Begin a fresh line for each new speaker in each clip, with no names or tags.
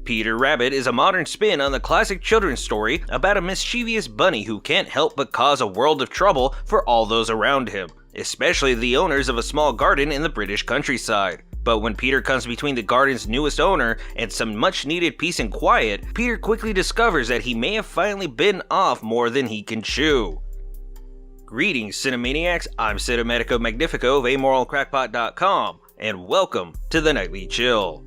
Peter Rabbit is a modern spin on the classic children's story about a mischievous bunny who can't help but cause a world of trouble for all those around him, especially the owners of a small garden in the British countryside. But when Peter comes between the garden's newest owner and some much needed peace and quiet, Peter quickly discovers that he may have finally bitten off more than he can chew. Greetings, Cinemaniacs, I'm Cinematico Magnifico of AmoralCrackpot.com, and welcome to the Nightly Chill.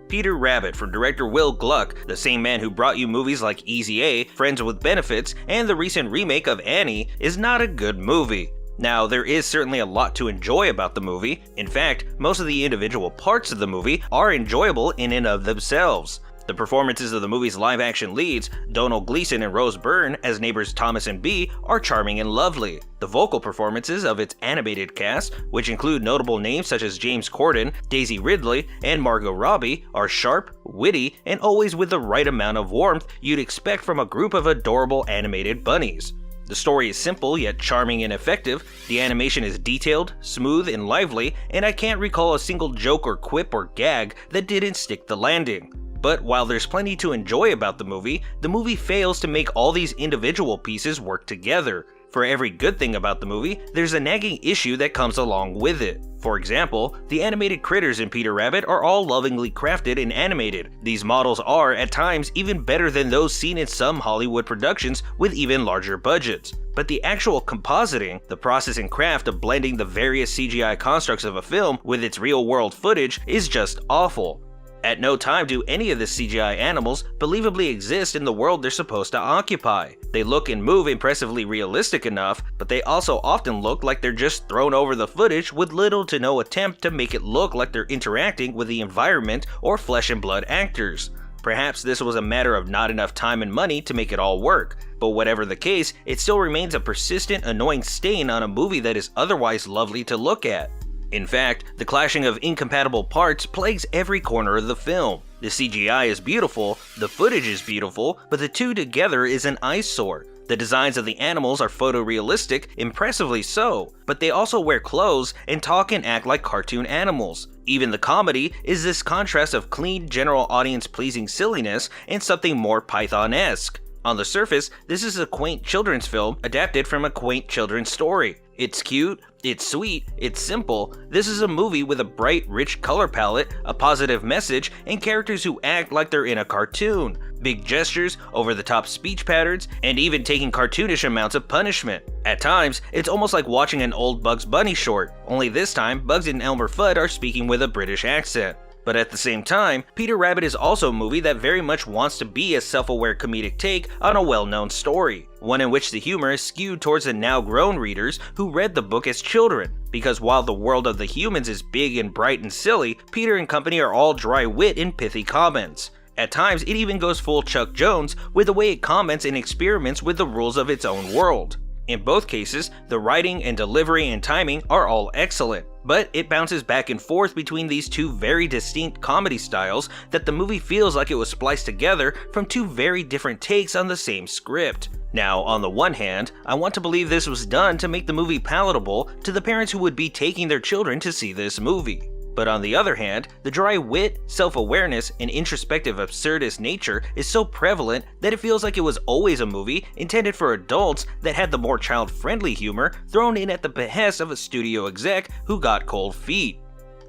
Peter Rabbit from director Will Gluck, the same man who brought you movies like Easy A, Friends with Benefits, and the recent remake of Annie, is not a good movie. Now, there is certainly a lot to enjoy about the movie. In fact, most of the individual parts of the movie are enjoyable in and of themselves. The performances of the movie's live-action leads, Domhnall Gleeson and Rose Byrne as neighbors Thomas and Bee, are charming and lovely. The vocal performances of its animated cast, which include notable names such as James Corden, Daisy Ridley, and Margot Robbie, are sharp, witty, and always with the right amount of warmth you'd expect from a group of adorable animated bunnies. The story is simple yet charming and effective, the animation is detailed, smooth, and lively, and I can't recall a single joke or quip or gag that didn't stick the landing. But while there's plenty to enjoy about the movie fails to make all these individual pieces work together. For every good thing about the movie, there's a nagging issue that comes along with it. For example, the animated critters in Peter Rabbit are all lovingly crafted and animated. These models are, at times, even better than those seen in some Hollywood productions with even larger budgets. But the actual compositing, the process and craft of blending the various CGI constructs of a film with its real-world footage is just awful. At no time do any of the CGI animals believably exist in the world they're supposed to occupy. They look and move impressively realistic enough, but they also often look like they're just thrown over the footage with little to no attempt to make it look like they're interacting with the environment or flesh and blood actors. Perhaps this was a matter of not enough time and money to make it all work, but whatever the case, it still remains a persistent, annoying stain on a movie that is otherwise lovely to look at. In fact, the clashing of incompatible parts plagues every corner of the film. The CGI is beautiful, the footage is beautiful, but the two together is an eyesore. The designs of the animals are photorealistic, impressively so, but they also wear clothes and talk and act like cartoon animals. Even the comedy is this contrast of clean, general audience-pleasing silliness and something more Python-esque. On the surface, this is a quaint children's film adapted from a quaint children's story. It's cute, it's sweet, it's simple. This is a movie with a bright, rich color palette, a positive message, and characters who act like they're in a cartoon. Big gestures, over-the-top speech patterns, and even taking cartoonish amounts of punishment. At times, it's almost like watching an old Bugs Bunny short, only this time Bugs and Elmer Fudd are speaking with a British accent. But at the same time, Peter Rabbit is also a movie that very much wants to be a self-aware comedic take on a well-known story, one in which the humor is skewed towards the now-grown readers who read the book as children, because while the world of the humans is big and bright and silly, Peter and company are all dry wit and pithy comments. At times, it even goes full Chuck Jones with the way it comments and experiments with the rules of its own world. In both cases, the writing and delivery and timing are all excellent, but it bounces back and forth between these two very distinct comedy styles that the movie feels like it was spliced together from two very different takes on the same script. Now, on the one hand, I want to believe this was done to make the movie palatable to the parents who would be taking their children to see this movie. But on the other hand, the dry wit, self-awareness, and introspective absurdist nature is so prevalent that it feels like it was always a movie intended for adults that had the more child-friendly humor thrown in at the behest of a studio exec who got cold feet.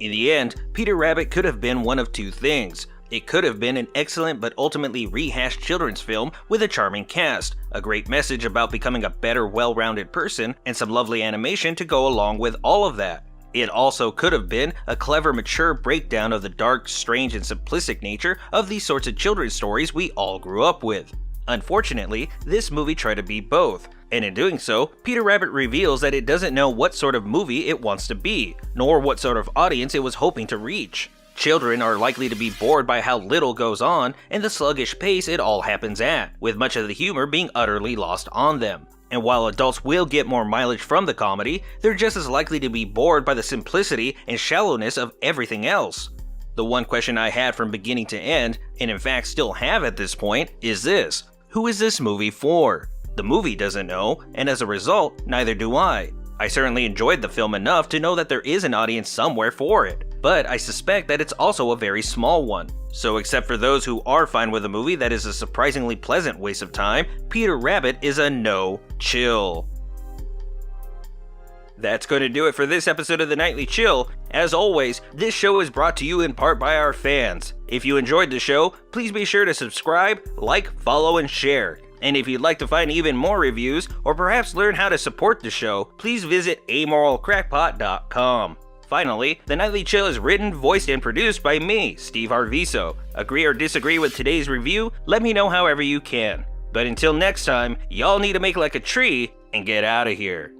In the end, Peter Rabbit could have been one of two things. It could have been an excellent but ultimately rehashed children's film with a charming cast, a great message about becoming a better, well-rounded person, and some lovely animation to go along with all of that. It also could have been a clever, mature breakdown of the dark, strange, and simplistic nature of these sorts of children's stories we all grew up with. Unfortunately, this movie tried to be both, and in doing so, Peter Rabbit reveals that it doesn't know what sort of movie it wants to be, nor what sort of audience it was hoping to reach. Children are likely to be bored by how little goes on and the sluggish pace it all happens at, with much of the humor being utterly lost on them. And while adults will get more mileage from the comedy, they're just as likely to be bored by the simplicity and shallowness of everything else. The one question I had from beginning to end, and in fact still have at this point, is this: who is this movie for? The movie doesn't know, and as a result, neither do I. I certainly enjoyed the film enough to know that there is an audience somewhere for it. but I suspect that it's also a very small one. So except for those who are fine with a movie that is a surprisingly pleasant waste of time, Peter Rabbit is a no chill. That's going to do it for this episode of the Nightly Chill. As always, this show is brought to you in part by our fans. If you enjoyed the show, please be sure to subscribe, like, follow, and share. And if you'd like to find even more reviews, or perhaps learn how to support the show, please visit amoralcrackpot.com. Finally, The Nightly Chill is written, voiced, and produced by me, Steve Arviso. Agree or disagree with today's review? Let me know however you can. But until next time, y'all need to make like a tree and get out of here.